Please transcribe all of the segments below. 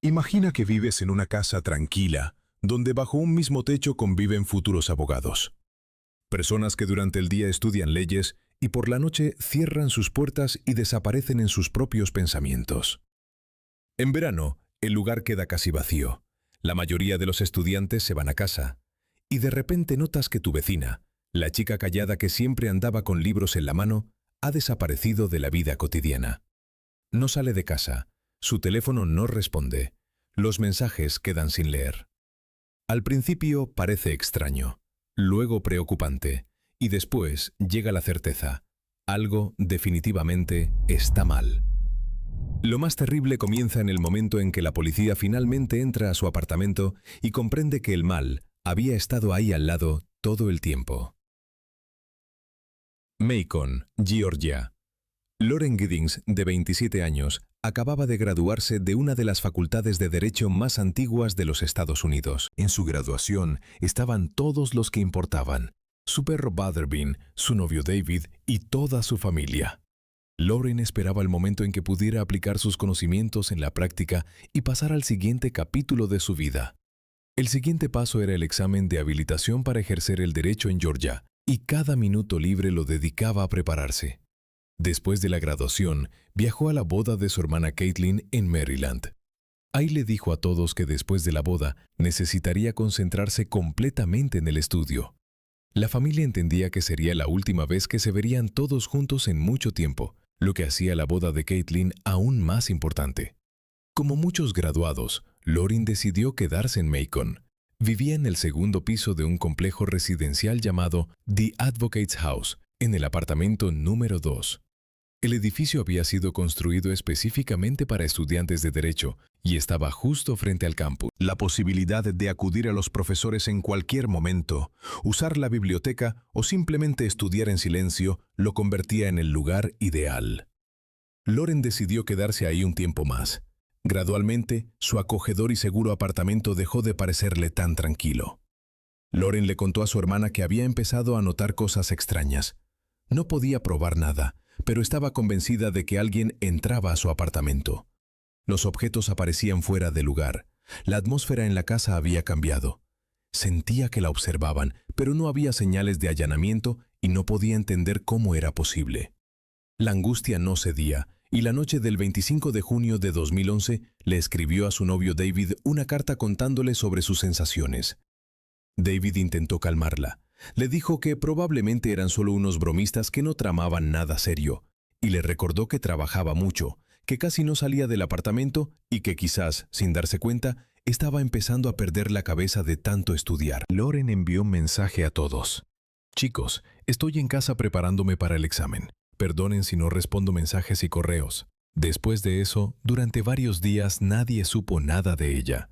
Imagina que vives en una casa tranquila, donde bajo un mismo techo conviven futuros abogados. Personas que durante el día estudian leyes y por la noche cierran sus puertas y desaparecen en sus propios pensamientos. En verano, el lugar queda casi vacío. La mayoría de los estudiantes se van a casa. Y de repente notas que tu vecina, la chica callada que siempre andaba con libros en la mano, ha desaparecido de la vida cotidiana. No sale de casa, su teléfono no responde, los mensajes quedan sin leer. Al principio parece extraño, luego preocupante, y después llega la certeza. Algo definitivamente está mal. Lo más terrible comienza en el momento en que la policía finalmente entra a su apartamento y comprende que el mal había estado ahí al lado todo el tiempo. Macon, Georgia. Lauren Giddings, de 27 años, acababa de graduarse de una de las facultades de Derecho más antiguas de los Estados Unidos. En su graduación estaban todos los que importaban: su perro Butterbean, su novio David y toda su familia. Lauren esperaba el momento en que pudiera aplicar sus conocimientos en la práctica y pasar al siguiente capítulo de su vida. El siguiente paso era el examen de habilitación para ejercer el derecho en Georgia, y cada minuto libre lo dedicaba a prepararse. Después de la graduación, viajó a la boda de su hermana Caitlin en Maryland. Ahí le dijo a todos que después de la boda necesitaría concentrarse completamente en el estudio. La familia entendía que sería la última vez que se verían todos juntos en mucho tiempo, lo que hacía la boda de Caitlin aún más importante. Como muchos graduados, Lauren decidió quedarse en Macon. Vivía en el segundo piso de un complejo residencial llamado The Advocates House, en el apartamento número 2. El edificio había sido construido específicamente para estudiantes de derecho y estaba justo frente al campus. La posibilidad de acudir a los profesores en cualquier momento, usar la biblioteca o simplemente estudiar en silencio lo convertía en el lugar ideal. Lauren decidió quedarse ahí un tiempo más. Gradualmente, su acogedor y seguro apartamento dejó de parecerle tan tranquilo. Lauren le contó a su hermana que había empezado a notar cosas extrañas. No podía probar nada, pero estaba convencida de que alguien entraba a su apartamento. Los objetos aparecían fuera de lugar. La atmósfera en la casa había cambiado. Sentía que la observaban, pero no había señales de allanamiento y no podía entender cómo era posible. La angustia no cedía, y la noche del 25 de junio de 2011 le escribió a su novio David una carta contándole sobre sus sensaciones. David intentó calmarla. Le dijo que probablemente eran solo unos bromistas que no tramaban nada serio, y le recordó que trabajaba mucho, que casi no salía del apartamento y que quizás, sin darse cuenta, estaba empezando a perder la cabeza de tanto estudiar. Lauren envió un mensaje a todos. «Chicos, estoy en casa preparándome para el examen. Perdonen si no respondo mensajes y correos». Después de eso, durante varios días nadie supo nada de ella.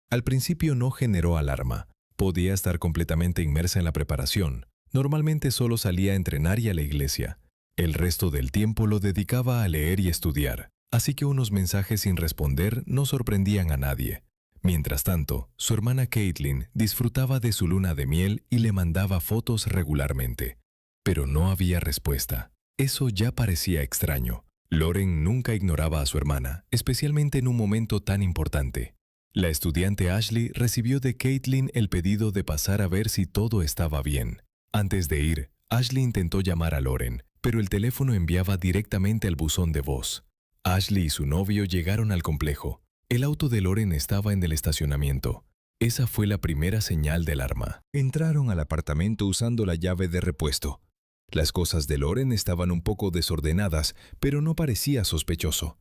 Al principio no generó alarma. Podía estar completamente inmersa en la preparación. Normalmente solo salía a entrenar y a la iglesia. El resto del tiempo lo dedicaba a leer y estudiar, así que unos mensajes sin responder no sorprendían a nadie. Mientras tanto, su hermana Caitlin disfrutaba de su luna de miel y le mandaba fotos regularmente. Pero no había respuesta. Eso ya parecía extraño. Lauren nunca ignoraba a su hermana, especialmente en un momento tan importante. La estudiante Ashley recibió de Caitlin el pedido de pasar a ver si todo estaba bien. Antes de ir, Ashley intentó llamar a Lauren, pero el teléfono enviaba directamente al buzón de voz. Ashley y su novio llegaron al complejo. El auto de Lauren estaba en el estacionamiento. Esa fue la primera señal de alarma. Entraron al apartamento usando la llave de repuesto. Las cosas de Lauren estaban un poco desordenadas, pero no parecía sospechoso.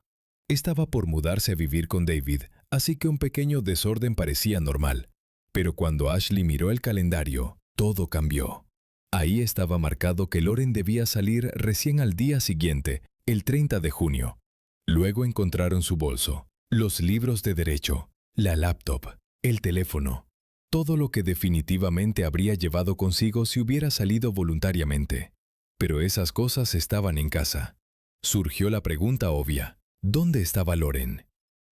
Estaba por mudarse a vivir con David, así que un pequeño desorden parecía normal. Pero cuando Ashley miró el calendario, todo cambió. Ahí estaba marcado que Lauren debía salir recién al día siguiente, el 30 de junio. Luego encontraron su bolso, los libros de derecho, la laptop, el teléfono, todo lo que definitivamente habría llevado consigo si hubiera salido voluntariamente. Pero esas cosas estaban en casa. Surgió la pregunta obvia: ¿dónde estaba Lauren?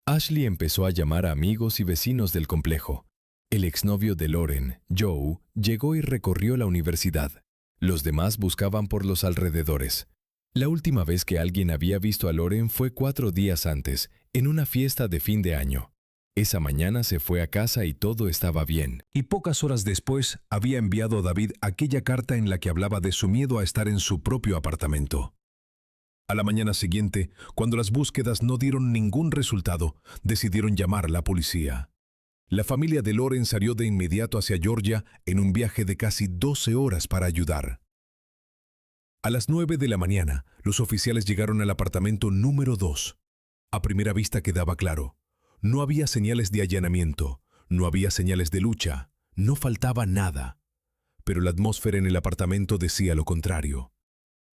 Ashley empezó a llamar a amigos y vecinos del complejo. El exnovio de Lauren, Joe, llegó y recorrió la universidad. Los demás buscaban por los alrededores. La última vez que alguien había visto a Lauren fue 4 días antes, en una fiesta de fin de año. Esa mañana se fue a casa y todo estaba bien. Y pocas horas después había enviado a David aquella carta en la que hablaba de su miedo a estar en su propio apartamento. A la mañana siguiente, cuando las búsquedas no dieron ningún resultado, decidieron llamar a la policía. La familia de Lauren salió de inmediato hacia Georgia en un viaje de casi 12 horas para ayudar. A las 9 de la mañana, los oficiales llegaron al apartamento número 2. A primera vista quedaba claro. No había señales de allanamiento, no había señales de lucha, no faltaba nada. Pero la atmósfera en el apartamento decía lo contrario.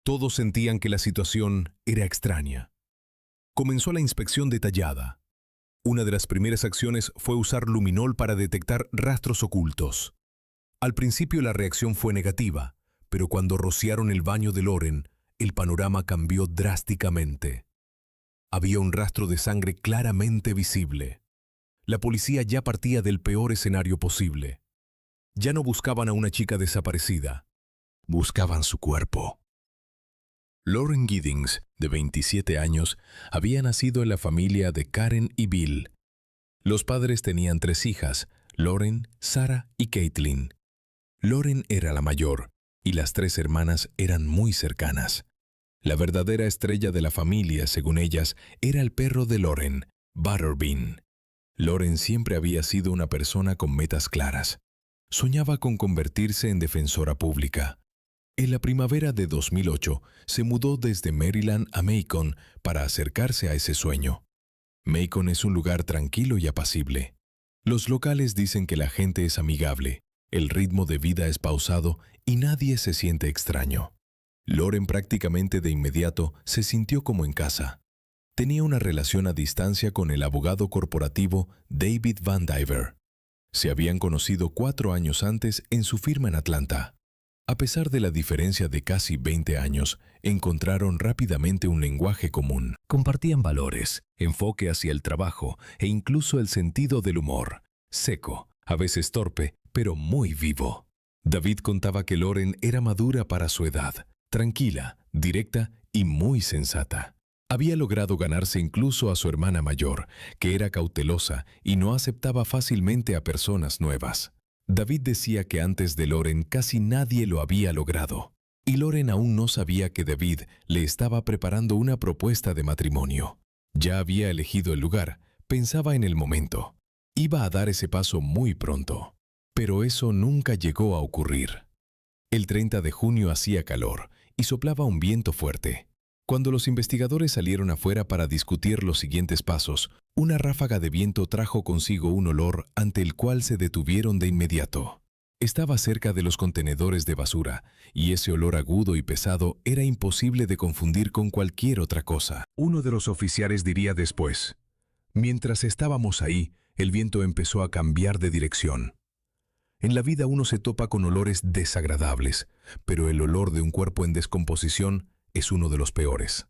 Todos sentían que la situación era extraña. Comenzó la inspección detallada. Una de las primeras acciones fue usar luminol para detectar rastros ocultos. Al principio la reacción fue negativa, pero cuando rociaron el baño de Lauren, el panorama cambió drásticamente. Había un rastro de sangre claramente visible. La policía ya partía del peor escenario posible. Ya no buscaban a una chica desaparecida. Buscaban su cuerpo. Lauren Giddings, de 27 años, había nacido en la familia de Karen y Bill. Los padres tenían 3 hijas, Lauren, Sarah y Caitlin. Lauren era la mayor, y las 3 hermanas eran muy cercanas. La verdadera estrella de la familia, según ellas, era el perro de Lauren, Butterbean. Lauren siempre había sido una persona con metas claras. Soñaba con convertirse en defensora pública. En la primavera de 2008, se mudó desde Maryland a Macon para acercarse a ese sueño. Macon es un lugar tranquilo y apacible. Los locales dicen que la gente es amigable, el ritmo de vida es pausado y nadie se siente extraño. Lauren prácticamente de inmediato se sintió como en casa. Tenía una relación a distancia con el abogado corporativo David Van Diver. Se habían conocido 4 años antes en su firma en Atlanta. A pesar de la diferencia de casi 20 años, encontraron rápidamente un lenguaje común. Compartían valores, enfoque hacia el trabajo e incluso el sentido del humor. Seco, a veces torpe, pero muy vivo. David contaba que Lauren era madura para su edad. Tranquila, directa y muy sensata. Había logrado ganarse incluso a su hermana mayor, que era cautelosa y no aceptaba fácilmente a personas nuevas. David decía que antes de Lauren casi nadie lo había logrado. Y Lauren aún no sabía que David le estaba preparando una propuesta de matrimonio. Ya había elegido el lugar, pensaba en el momento. Iba a dar ese paso muy pronto. Pero eso nunca llegó a ocurrir. El 30 de junio hacía calor y soplaba un viento fuerte. Cuando los investigadores salieron afuera para discutir los siguientes pasos, una ráfaga de viento trajo consigo un olor ante el cual se detuvieron de inmediato. Estaba cerca de los contenedores de basura, y ese olor agudo y pesado era imposible de confundir con cualquier otra cosa. Uno de los oficiales diría después: mientras estábamos ahí, el viento empezó a cambiar de dirección. En la vida uno se topa con olores desagradables, pero el olor de un cuerpo en descomposición es uno de los peores.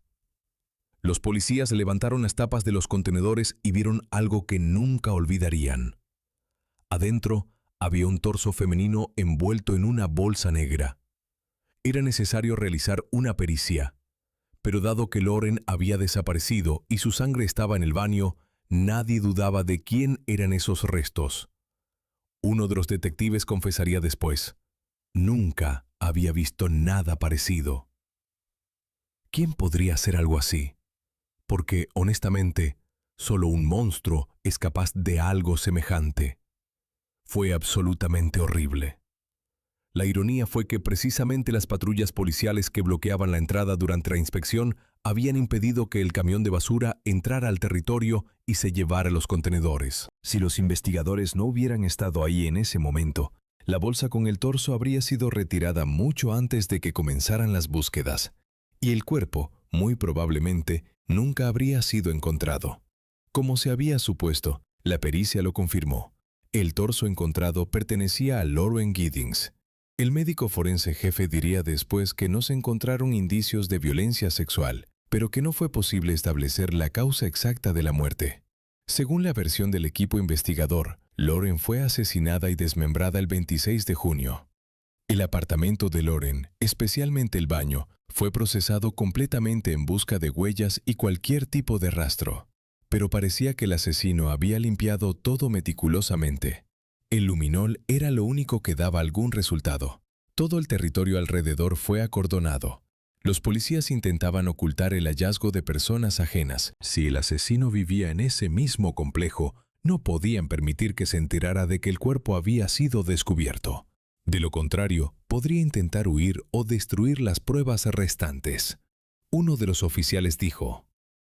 Los policías levantaron las tapas de los contenedores y vieron algo que nunca olvidarían. Adentro había un torso femenino envuelto en una bolsa negra. Era necesario realizar una pericia, pero dado que Lauren había desaparecido y su sangre estaba en el baño, nadie dudaba de quién eran esos restos. Uno de los detectives confesaría después: nunca había visto nada parecido. ¿Quién podría hacer algo así? Porque, honestamente, solo un monstruo es capaz de algo semejante. Fue absolutamente horrible. La ironía fue que precisamente las patrullas policiales que bloqueaban la entrada durante la inspección habían impedido que el camión de basura entrara al territorio y se llevara los contenedores. Si los investigadores no hubieran estado ahí en ese momento, la bolsa con el torso habría sido retirada mucho antes de que comenzaran las búsquedas, y el cuerpo, muy probablemente, nunca habría sido encontrado. Como se había supuesto, la pericia lo confirmó. El torso encontrado pertenecía a Lauren Giddings. El médico forense jefe diría después que no se encontraron indicios de violencia sexual, pero que no fue posible establecer la causa exacta de la muerte. Según la versión del equipo investigador, Lauren fue asesinada y desmembrada el 26 de junio. El apartamento de Lauren, especialmente el baño, fue procesado completamente en busca de huellas y cualquier tipo de rastro. pero parecía que el asesino había limpiado todo meticulosamente. El luminol era lo único que daba algún resultado. Todo el territorio alrededor fue acordonado. Los policías intentaban ocultar el hallazgo de personas ajenas. Si el asesino vivía en ese mismo complejo, no podían permitir que se enterara de que el cuerpo había sido descubierto. De lo contrario, podría intentar huir o destruir las pruebas restantes. Uno de los oficiales dijo: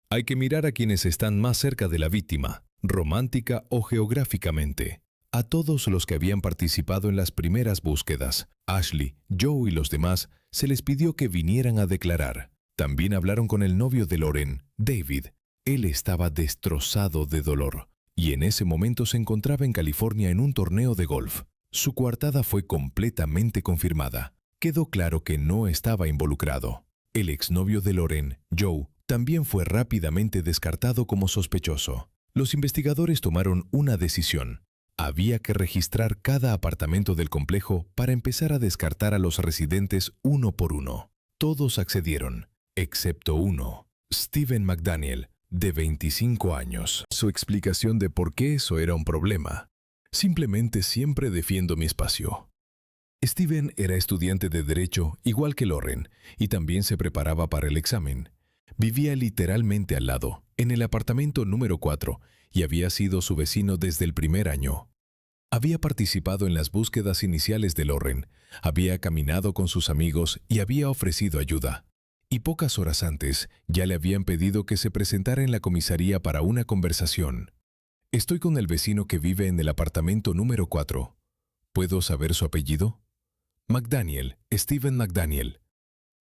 «Hay que mirar a quienes están más cerca de la víctima, romántica o geográficamente». A todos los que habían participado en las primeras búsquedas, Ashley, Joe y los demás, se les pidió que vinieran a declarar. También hablaron con el novio de Lauren, David. Él estaba destrozado de dolor, y en ese momento se encontraba en California en un torneo de golf. Su coartada fue completamente confirmada. Quedó claro que no estaba involucrado. El exnovio de Lauren, Joe, también fue rápidamente descartado como sospechoso. Los investigadores tomaron una decisión. Había que registrar cada apartamento del complejo para empezar a descartar a los residentes uno por uno. Todos accedieron, excepto uno, Steven McDaniel, de 25 años. Su explicación de por qué eso era un problema: simplemente siempre defiendo mi espacio. Steven era estudiante de Derecho igual que Lauren y también se preparaba para el examen. Vivía literalmente al lado, en el apartamento número 4, y había sido su vecino desde el primer año. Había participado en las búsquedas iniciales de Lauren, había caminado con sus amigos y había ofrecido ayuda. Y pocas horas antes ya le habían pedido que se presentara en la comisaría para una conversación. «Estoy con el vecino que vive en el apartamento número 4. ¿Puedo saber su apellido?» «McDaniel, Steven McDaniel».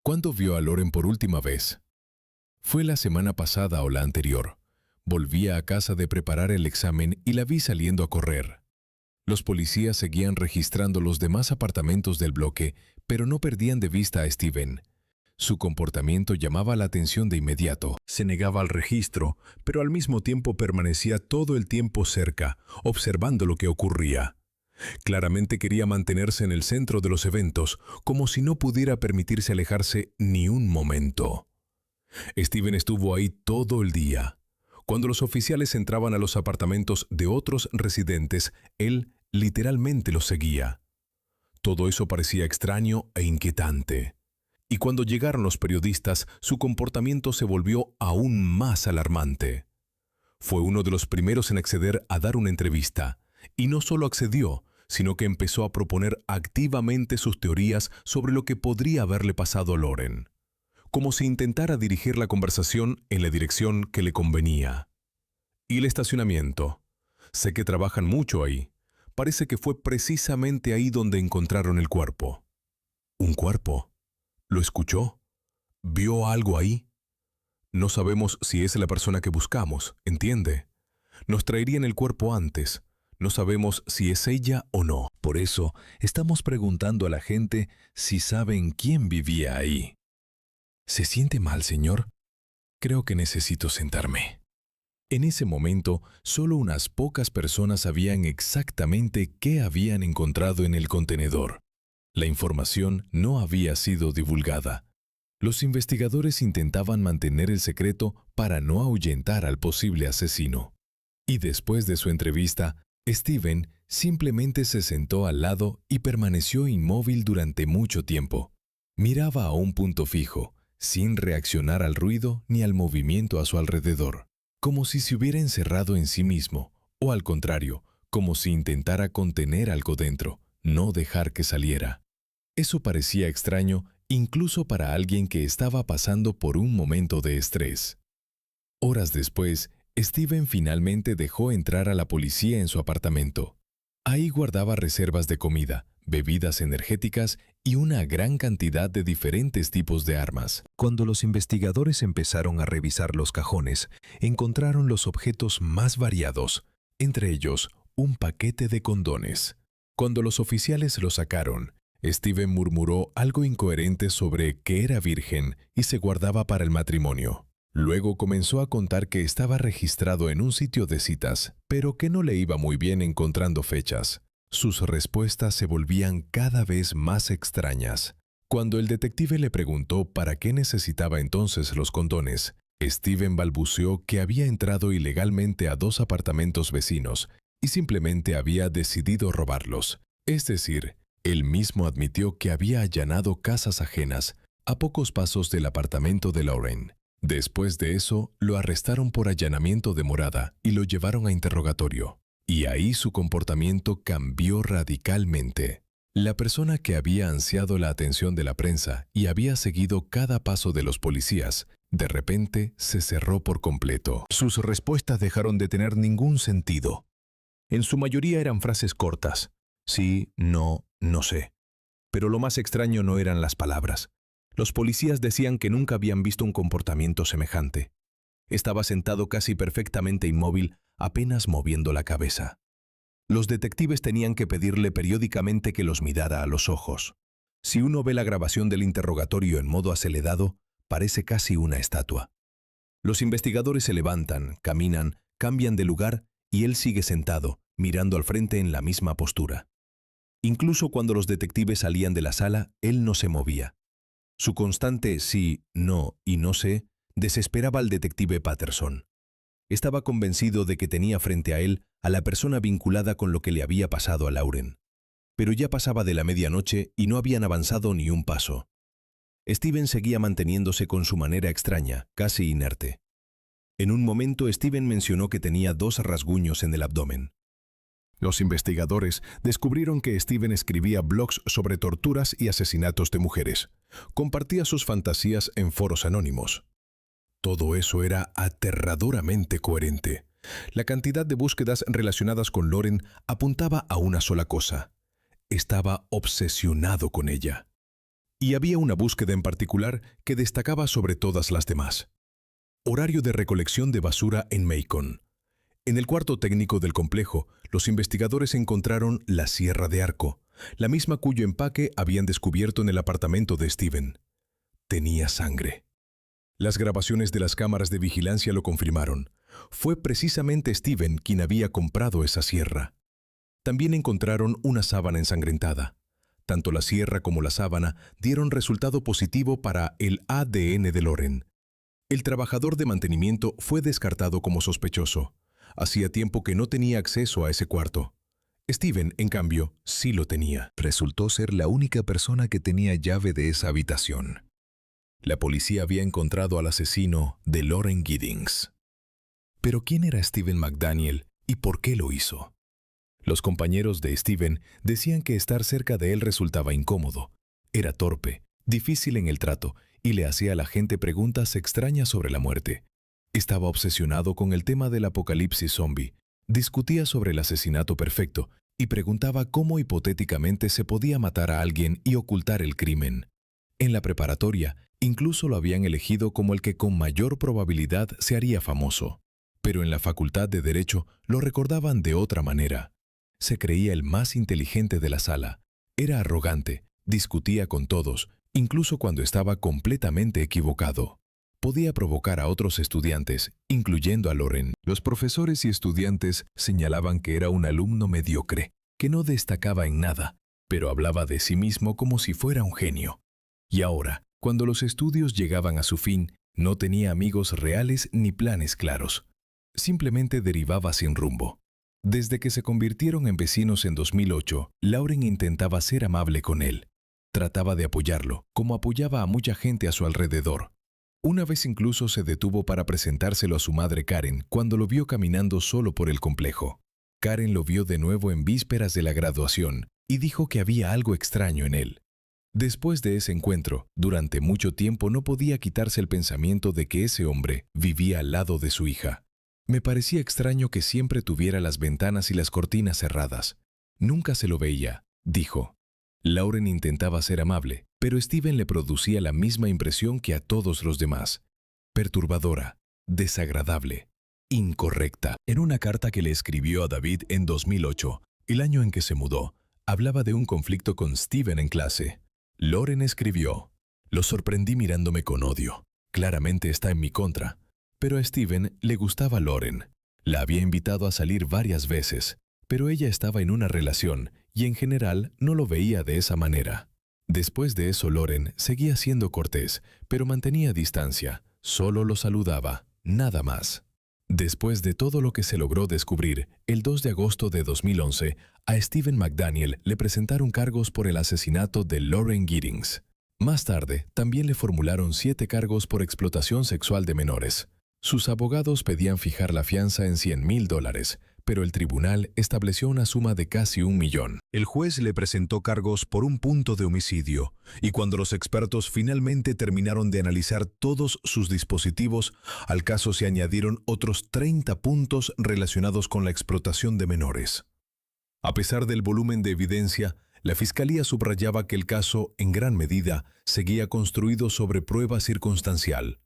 «¿Cuándo vio a Lauren por última vez?» «Fue la semana pasada o la anterior. Volvía a casa de preparar el examen y la vi saliendo a correr». Los policías seguían registrando los demás apartamentos del bloque, pero no perdían de vista a Steven. Su comportamiento llamaba la atención de inmediato. Se negaba al registro, pero al mismo tiempo permanecía todo el tiempo cerca, observando lo que ocurría. Claramente quería mantenerse en el centro de los eventos, como si no pudiera permitirse alejarse ni un momento. Steven estuvo ahí todo el día. Cuando los oficiales entraban a los apartamentos de otros residentes, él literalmente los seguía. Todo eso parecía extraño e inquietante. Y cuando llegaron los periodistas, su comportamiento se volvió aún más alarmante. Fue uno de los primeros en acceder a dar una entrevista, y no solo accedió, sino que empezó a proponer activamente sus teorías sobre lo que podría haberle pasado a Lauren, como si intentara dirigir la conversación en la dirección que le convenía. «¿Y el estacionamiento? Sé que trabajan mucho ahí. Parece que fue precisamente ahí donde encontraron el cuerpo». «¿Un cuerpo? ¿Lo escuchó? ¿Vio algo ahí? No sabemos si es la persona que buscamos, ¿entiende? Nos traerían el cuerpo antes. No sabemos si es ella o no. Por eso estamos preguntando a la gente si saben quién vivía ahí». «¿Se siente mal, señor? Creo que necesito sentarme». En ese momento, solo unas pocas personas sabían exactamente qué habían encontrado en el contenedor. La información no había sido divulgada. Los investigadores intentaban mantener el secreto para no ahuyentar al posible asesino. Y después de su entrevista, Steven simplemente se sentó al lado y permaneció inmóvil durante mucho tiempo. Miraba a un punto fijo, sin reaccionar al ruido ni al movimiento a su alrededor, como si se hubiera encerrado en sí mismo, o al contrario, como si intentara contener algo dentro, no dejar que saliera. Eso parecía extraño incluso para alguien que estaba pasando por un momento de estrés. Horas después, Steven finalmente dejó entrar a la policía en su apartamento. Ahí guardaba reservas de comida, bebidas energéticas y una gran cantidad de diferentes tipos de armas. Cuando los investigadores empezaron a revisar los cajones, encontraron los objetos más variados, entre ellos un paquete de condones. Cuando los oficiales lo sacaron, Steven murmuró algo incoherente sobre que era virgen y se guardaba para el matrimonio. Luego comenzó a contar que estaba registrado en un sitio de citas, pero que no le iba muy bien encontrando fechas. Sus respuestas se volvían cada vez más extrañas. Cuando el detective le preguntó para qué necesitaba entonces los condones, Steven balbuceó que había entrado ilegalmente a 2 apartamentos vecinos y simplemente había decidido robarlos. Es decir, él mismo admitió que había allanado casas ajenas a pocos pasos del apartamento de Lauren. Después de eso, lo arrestaron por allanamiento de morada y lo llevaron a interrogatorio. Y ahí su comportamiento cambió radicalmente. La persona que había ansiado la atención de la prensa y había seguido cada paso de los policías, de repente se cerró por completo. Sus respuestas dejaron de tener ningún sentido. En su mayoría eran frases cortas. Sí, no, no sé. Pero lo más extraño no eran las palabras. Los policías decían que nunca habían visto un comportamiento semejante. Estaba sentado casi perfectamente inmóvil, apenas moviendo la cabeza. Los detectives tenían que pedirle periódicamente que los mirara a los ojos. Si uno ve la grabación del interrogatorio en modo acelerado, parece casi una estatua. Los investigadores se levantan, caminan, cambian de lugar y él sigue sentado, mirando al frente en la misma postura. Incluso cuando los detectives salían de la sala, él no se movía. Su constante sí, no y no sé desesperaba al detective Patterson. Estaba convencido de que tenía frente a él a la persona vinculada con lo que le había pasado a Lauren. Pero ya pasaba de la medianoche y no habían avanzado ni un paso. Steven seguía manteniéndose con su manera extraña, casi inerte. En un momento Steven mencionó que tenía 2 rasguños en el abdomen. Los investigadores descubrieron que Steven escribía blogs sobre torturas y asesinatos de mujeres. Compartía sus fantasías en foros anónimos. Todo eso era aterradoramente coherente. La cantidad de búsquedas relacionadas con Lauren apuntaba a una sola cosa. Estaba obsesionado con ella. Y había una búsqueda en particular que destacaba sobre todas las demás. Horario de recolección de basura en Macon. En el cuarto técnico del complejo, los investigadores encontraron la sierra de arco, la misma cuyo empaque habían descubierto en el apartamento de Steven. Tenía sangre. Las grabaciones de las cámaras de vigilancia lo confirmaron. Fue precisamente Steven quien había comprado esa sierra. También encontraron una sábana ensangrentada. Tanto la sierra como la sábana dieron resultado positivo para el ADN de Lauren. El trabajador de mantenimiento fue descartado como sospechoso. Hacía tiempo que no tenía acceso a ese cuarto. Steven, en cambio, sí lo tenía. Resultó ser la única persona que tenía llave de esa habitación. La policía había encontrado al asesino de Lauren Giddings. Pero ¿quién era Steven McDaniel y por qué lo hizo? Los compañeros de Steven decían que estar cerca de él resultaba incómodo. Era torpe, difícil en el trato y le hacía a la gente preguntas extrañas sobre la muerte. Estaba obsesionado con el tema del apocalipsis zombie, discutía sobre el asesinato perfecto y preguntaba cómo hipotéticamente se podía matar a alguien y ocultar el crimen. En la preparatoria, incluso lo habían elegido como el que con mayor probabilidad se haría famoso. Pero en la Facultad de Derecho lo recordaban de otra manera. Se creía el más inteligente de la sala. Era arrogante, discutía con todos, incluso cuando estaba completamente equivocado. Podía provocar a otros estudiantes, incluyendo a Lauren. Los profesores y estudiantes señalaban que era un alumno mediocre, que no destacaba en nada, pero hablaba de sí mismo como si fuera un genio. Y ahora, cuando los estudios llegaban a su fin, no tenía amigos reales ni planes claros. Simplemente derivaba sin rumbo. Desde que se convirtieron en vecinos en 2008, Lauren intentaba ser amable con él. Trataba de apoyarlo, como apoyaba a mucha gente a su alrededor. Una vez incluso se detuvo para presentárselo a su madre Karen cuando lo vio caminando solo por el complejo. Karen lo vio de nuevo en vísperas de la graduación y dijo que había algo extraño en él. Después de ese encuentro, durante mucho tiempo no podía quitarse el pensamiento de que ese hombre vivía al lado de su hija. Me parecía extraño que siempre tuviera las ventanas y las cortinas cerradas. Nunca se lo veía, dijo. Lauren intentaba ser amable, pero Steven le producía la misma impresión que a todos los demás. Perturbadora, desagradable, incorrecta. En una carta que le escribió a David en 2008, el año en que se mudó, hablaba de un conflicto con Steven en clase. Lauren escribió: «Lo sorprendí mirándome con odio. Claramente está en mi contra». Pero a Steven le gustaba Lauren. La había invitado a salir varias veces, pero ella estaba en una relación y en general no lo veía de esa manera. Después de eso, Lauren seguía siendo cortés, pero mantenía distancia. solo lo saludaba, nada más. Después de todo lo que se logró descubrir, el 2 de agosto de 2011, a Stephen McDaniel le presentaron cargos por el asesinato de Lauren Giddings. Más tarde, también le formularon 7 cargos por explotación sexual de menores. Sus abogados pedían fijar la fianza en $100,000, pero el tribunal estableció una suma de casi $1 millón. El juez le presentó cargos por un punto de homicidio, y cuando los expertos finalmente terminaron de analizar todos sus dispositivos, al caso se añadieron otros 30 puntos relacionados con la explotación de menores. A pesar del volumen de evidencia, la Fiscalía subrayaba que el caso, en gran medida, seguía construido sobre prueba circunstancial.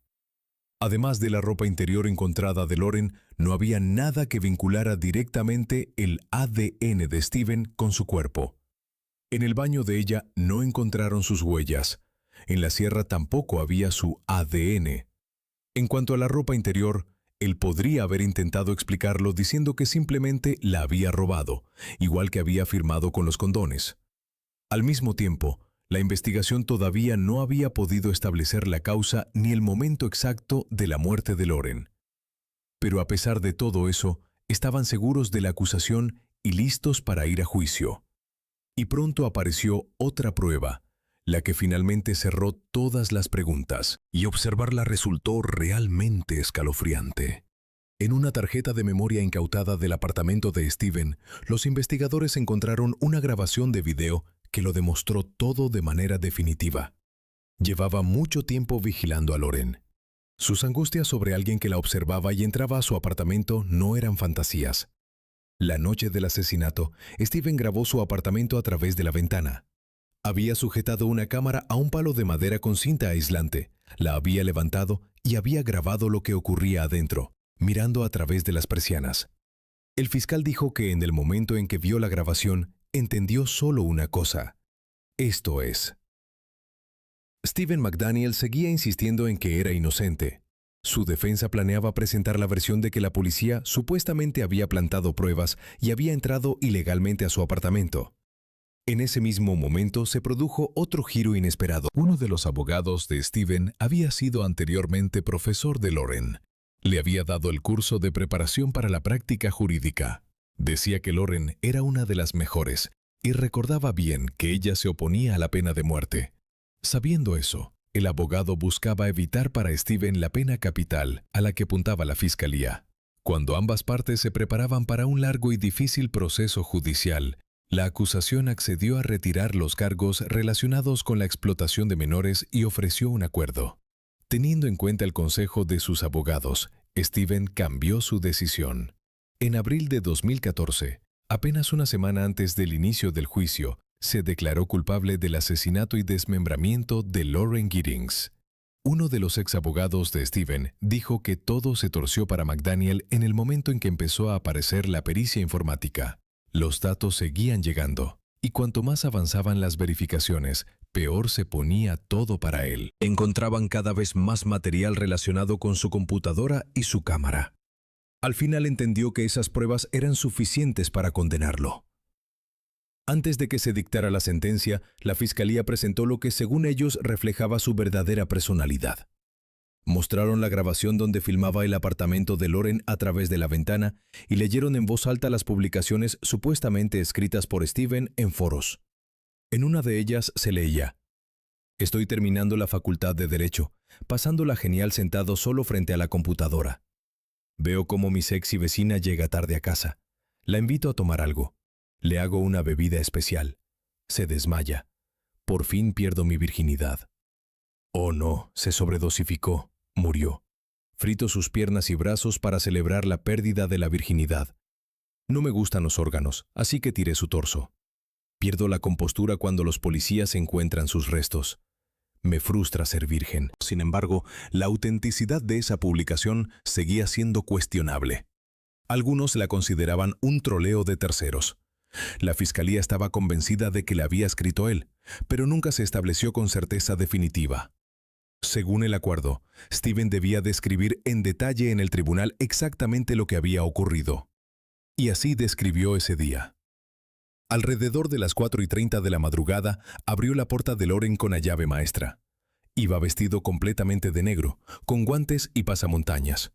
Además de la ropa interior encontrada de Lauren, no había nada que vinculara directamente el ADN de Stephen con su cuerpo. En el baño de ella no encontraron sus huellas. En la sierra tampoco había su ADN. En cuanto a la ropa interior, él podría haber intentado explicarlo diciendo que simplemente la había robado, igual que había afirmado con los condones. Al mismo tiempo, la investigación todavía no había podido establecer la causa ni el momento exacto de la muerte de Lauren. Pero a pesar de todo eso, estaban seguros de la acusación y listos para ir a juicio. Y pronto apareció otra prueba, la que finalmente cerró todas las preguntas, y observarla resultó realmente escalofriante. En una tarjeta de memoria incautada del apartamento de Stephen, los investigadores encontraron una grabación de video que lo demostró todo de manera definitiva. Llevaba mucho tiempo vigilando a Lauren. Sus angustias sobre alguien que la observaba y entraba a su apartamento no eran fantasías. La noche del asesinato, Stephen grabó su apartamento a través de la ventana. Había sujetado una cámara a un palo de madera con cinta aislante, la había levantado y había grabado lo que ocurría adentro, mirando a través de las persianas. El fiscal dijo que en el momento en que vio la grabación, entendió solo una cosa. Esto es. Stephen McDaniel seguía insistiendo en que era inocente. Su defensa planeaba presentar la versión de que la policía supuestamente había plantado pruebas y había entrado ilegalmente a su apartamento. En ese mismo momento se produjo otro giro inesperado. Uno de los abogados de Stephen había sido anteriormente profesor de Lauren. Le había dado el curso de preparación para la práctica jurídica. Decía que Lauren era una de las mejores y recordaba bien que ella se oponía a la pena de muerte. Sabiendo eso, el abogado buscaba evitar para Stephen la pena capital a la que apuntaba la fiscalía. Cuando ambas partes se preparaban para un largo y difícil proceso judicial, la acusación accedió a retirar los cargos relacionados con la explotación de menores y ofreció un acuerdo. Teniendo en cuenta el consejo de sus abogados, Stephen cambió su decisión. En abril de 2014, apenas una semana antes del inicio del juicio, se declaró culpable del asesinato y desmembramiento de Lauren Giddings. Uno de los exabogados de Stephen dijo que todo se torció para McDaniel en el momento en que empezó a aparecer la pericia informática. Los datos seguían llegando, y cuanto más avanzaban las verificaciones, peor se ponía todo para él. Encontraban cada vez más material relacionado con su computadora y su cámara. Al final entendió que esas pruebas eran suficientes para condenarlo. Antes de que se dictara la sentencia, la fiscalía presentó lo que según ellos reflejaba su verdadera personalidad. Mostraron la grabación donde filmaba el apartamento de Lauren a través de la ventana y leyeron en voz alta las publicaciones supuestamente escritas por Stephen en foros. En una de ellas se leía: «Estoy terminando la facultad de Derecho, pasándola genial sentado solo frente a la computadora. Veo cómo mi sexy vecina llega tarde a casa. La invito a tomar algo. Le hago una bebida especial. Se desmaya. Por fin pierdo mi virginidad. Oh no, se sobredosificó. Murió. Frito sus piernas y brazos para celebrar la pérdida de la virginidad. No me gustan los órganos, así que tiré su torso. Pierdo la compostura cuando los policías encuentran sus restos. Me frustra ser virgen». Sin embargo, la autenticidad de esa publicación seguía siendo cuestionable. Algunos la consideraban un troleo de terceros. La fiscalía estaba convencida de que la había escrito él, pero nunca se estableció con certeza definitiva. Según el acuerdo, Stephen debía describir en detalle en el tribunal exactamente lo que había ocurrido. Y así describió ese día. Alrededor de las 4:30 de la madrugada, abrió la puerta de Lauren con la llave maestra. Iba vestido completamente de negro, con guantes y pasamontañas.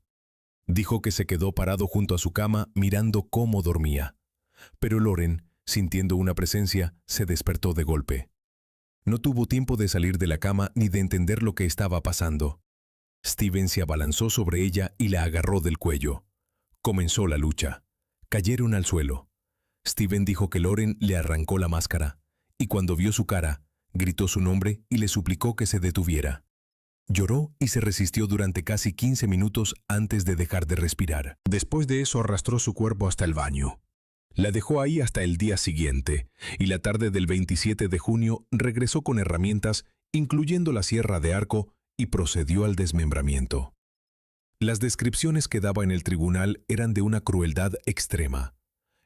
Dijo que se quedó parado junto a su cama mirando cómo dormía. Pero Lauren, sintiendo una presencia, se despertó de golpe. No tuvo tiempo de salir de la cama ni de entender lo que estaba pasando. Steven se abalanzó sobre ella y la agarró del cuello. Comenzó la lucha. Cayeron al suelo. Steven dijo que Lauren le arrancó la máscara, y cuando vio su cara, gritó su nombre y le suplicó que se detuviera. Lloró y se resistió durante casi 15 minutos antes de dejar de respirar. Después de eso arrastró su cuerpo hasta el baño. La dejó ahí hasta el día siguiente, y la tarde del 27 de junio regresó con herramientas, incluyendo la sierra de arco, y procedió al desmembramiento. Las descripciones que daba en el tribunal eran de una crueldad extrema.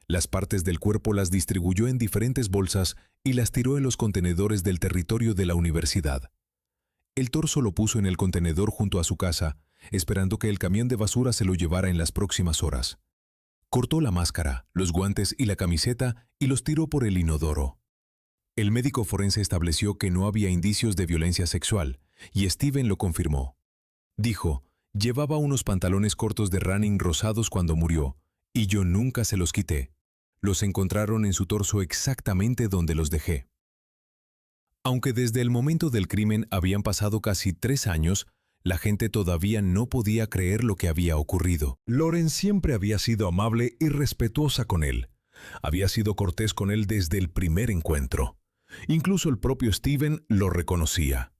Las partes del cuerpo las distribuyó en diferentes bolsas y las tiró en los contenedores del territorio de la universidad. El torso lo puso en el contenedor junto a su casa, esperando que el camión de basura se lo llevara en las próximas horas. Cortó la máscara, los guantes y la camiseta y los tiró por el inodoro. El médico forense estableció que no había indicios de violencia sexual, y Steven lo confirmó. Dijo, llevaba unos pantalones cortos de running rosados cuando murió, y yo nunca se los quité. Los encontraron en su torso exactamente donde los dejé. Aunque desde el momento del crimen habían pasado casi 3 años, la gente todavía no podía creer lo que había ocurrido. Lauren siempre había sido amable y respetuosa con él. Había sido cortés con él desde el primer encuentro. Incluso el propio Steven lo reconocía.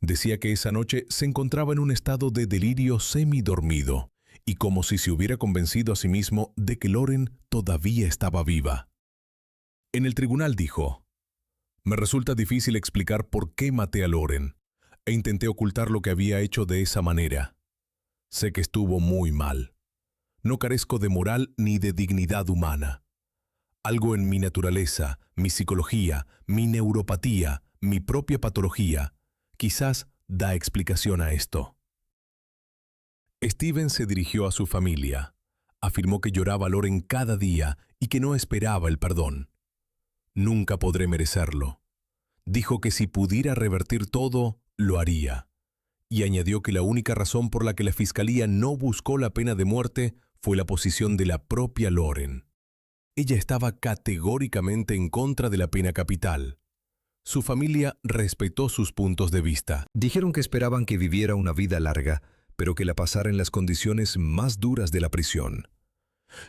Decía que esa noche se encontraba en un estado de delirio semidormido y como si se hubiera convencido a sí mismo de que Lauren todavía estaba viva. En el tribunal dijo, «Me resulta difícil explicar por qué maté a Lauren e intenté ocultar lo que había hecho de esa manera. Sé que estuvo muy mal. No carezco de moral ni de dignidad humana. Algo en mi naturaleza, mi psicología, mi neuropatía, mi propia patología, quizás da explicación a esto». Steven se dirigió a su familia. Afirmó que lloraba a Lauren cada día y que no esperaba el perdón. «Nunca podré merecerlo». Dijo que si pudiera revertir todo, lo haría. Y añadió que la única razón por la que la fiscalía no buscó la pena de muerte fue la posición de la propia Lauren. Ella estaba categóricamente en contra de la pena capital. Su familia respetó sus puntos de vista. Dijeron que esperaban que viviera una vida larga, pero que la pasara en las condiciones más duras de la prisión.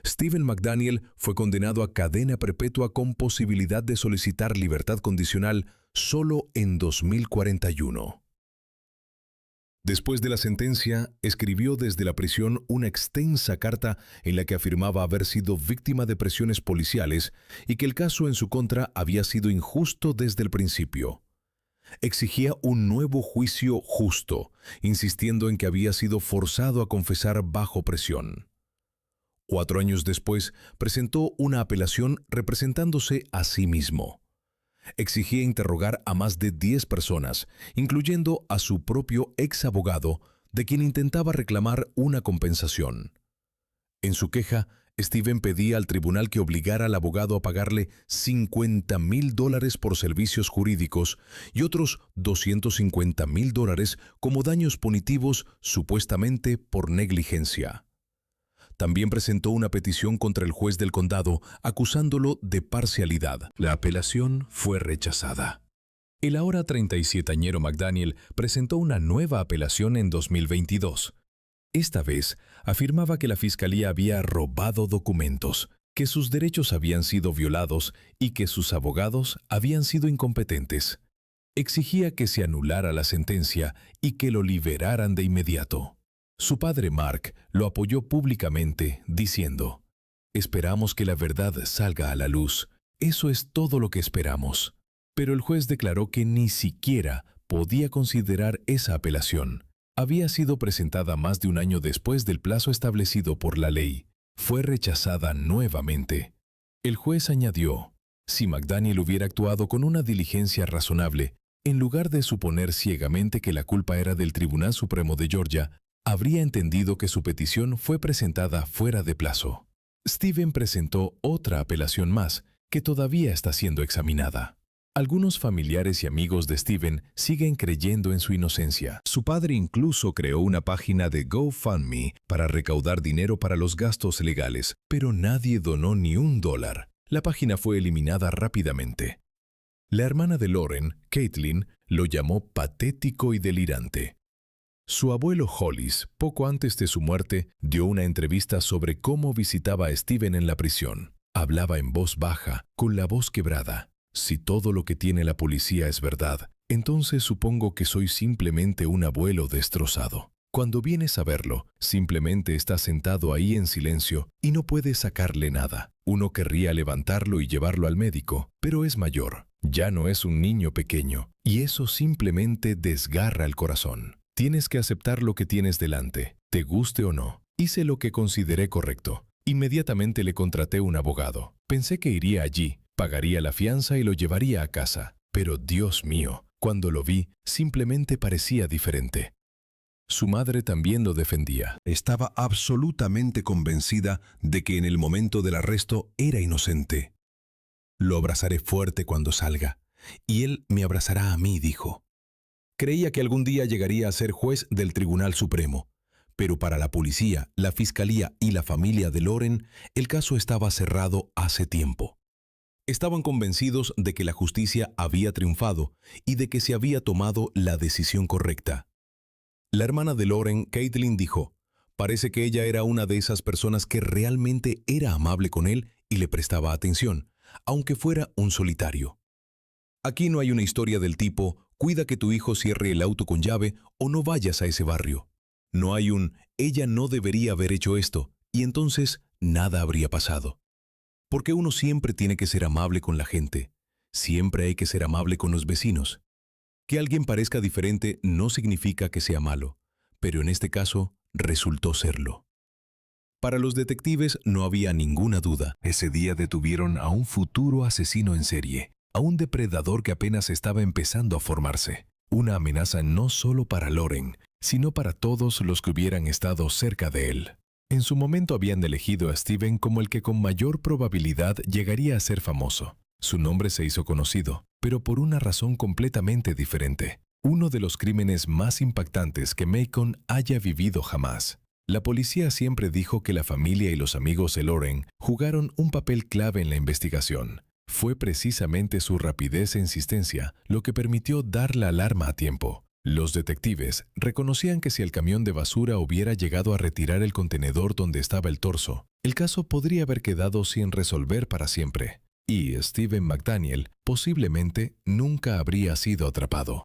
Steven McDaniel fue condenado a cadena perpetua con posibilidad de solicitar libertad condicional solo en 2041. Después de la sentencia, escribió desde la prisión una extensa carta en la que afirmaba haber sido víctima de presiones policiales y que el caso en su contra había sido injusto desde el principio. Exigía un nuevo juicio justo, insistiendo en que había sido forzado a confesar bajo presión. 4 años después, presentó una apelación representándose a sí mismo. Exigía interrogar a más de 10 personas, incluyendo a su propio ex abogado, de quien intentaba reclamar una compensación. En su queja, Steven pedía al tribunal que obligara al abogado a pagarle $50,000 por servicios jurídicos y otros $250,000 como daños punitivos supuestamente por negligencia. También presentó una petición contra el juez del condado acusándolo de parcialidad. La apelación fue rechazada. El ahora 37añero McDaniel presentó una nueva apelación en 2022. Esta vez afirmaba que la fiscalía había robado documentos, que sus derechos habían sido violados y que sus abogados habían sido incompetentes. Exigía que se anulara la sentencia y que lo liberaran de inmediato. Su padre Mark lo apoyó públicamente, diciendo, «Esperamos que la verdad salga a la luz. Eso es todo lo que esperamos». Pero el juez declaró que ni siquiera podía considerar esa apelación. Había sido presentada más de un año después del plazo establecido por la ley. Fue rechazada nuevamente. El juez añadió, si McDaniel hubiera actuado con una diligencia razonable, en lugar de suponer ciegamente que la culpa era del Tribunal Supremo de Georgia, habría entendido que su petición fue presentada fuera de plazo. Steven presentó otra apelación más, que todavía está siendo examinada. Algunos familiares y amigos de Steven siguen creyendo en su inocencia. Su padre incluso creó una página de GoFundMe para recaudar dinero para los gastos legales, pero nadie donó ni $1. La página fue eliminada rápidamente. La hermana de Lauren, Caitlin, lo llamó patético y delirante. Su abuelo Hollis, poco antes de su muerte, dio una entrevista sobre cómo visitaba a Steven en la prisión. Hablaba en voz baja, con la voz quebrada. Si todo lo que tiene la policía es verdad, entonces supongo que soy simplemente un abuelo destrozado. Cuando vienes a verlo, simplemente está sentado ahí en silencio y no puedes sacarle nada. Uno querría levantarlo y llevarlo al médico, pero es mayor. Ya no es un niño pequeño, y eso simplemente desgarra el corazón. Tienes que aceptar lo que tienes delante, te guste o no. Hice lo que consideré correcto. Inmediatamente le contraté un abogado. Pensé que iría allí, pagaría la fianza y lo llevaría a casa. Pero Dios mío, cuando lo vi, simplemente parecía diferente. Su madre también lo defendía. Estaba absolutamente convencida de que en el momento del arresto era inocente. Lo abrazaré fuerte cuando salga, y él me abrazará a mí, dijo. Creía que algún día llegaría a ser juez del Tribunal Supremo, pero para la policía, la fiscalía y la familia de Lauren, el caso estaba cerrado hace tiempo. Estaban convencidos de que la justicia había triunfado y de que se había tomado la decisión correcta. La hermana de Lauren, Caitlin, dijo, parece que ella era una de esas personas que realmente era amable con él y le prestaba atención, aunque fuera un solitario. Aquí no hay una historia del tipo, cuida que tu hijo cierre el auto con llave o no vayas a ese barrio. No hay un, ella no debería haber hecho esto, y entonces nada habría pasado. Porque uno siempre tiene que ser amable con la gente. Siempre hay que ser amable con los vecinos. Que alguien parezca diferente no significa que sea malo, pero en este caso resultó serlo. Para los detectives no había ninguna duda. Ese día detuvieron a un futuro asesino en serie, a un depredador que apenas estaba empezando a formarse. Una amenaza no solo para Lauren, sino para todos los que hubieran estado cerca de él. En su momento habían elegido a Steven como el que con mayor probabilidad llegaría a ser famoso. Su nombre se hizo conocido, pero por una razón completamente diferente. Uno de los crímenes más impactantes que Macon haya vivido jamás. La policía siempre dijo que la familia y los amigos de Lauren jugaron un papel clave en la investigación. Fue precisamente su rapidez e insistencia lo que permitió dar la alarma a tiempo. Los detectives reconocían que si el camión de basura hubiera llegado a retirar el contenedor donde estaba el torso, el caso podría haber quedado sin resolver para siempre. Y Steven McDaniel posiblemente nunca habría sido atrapado.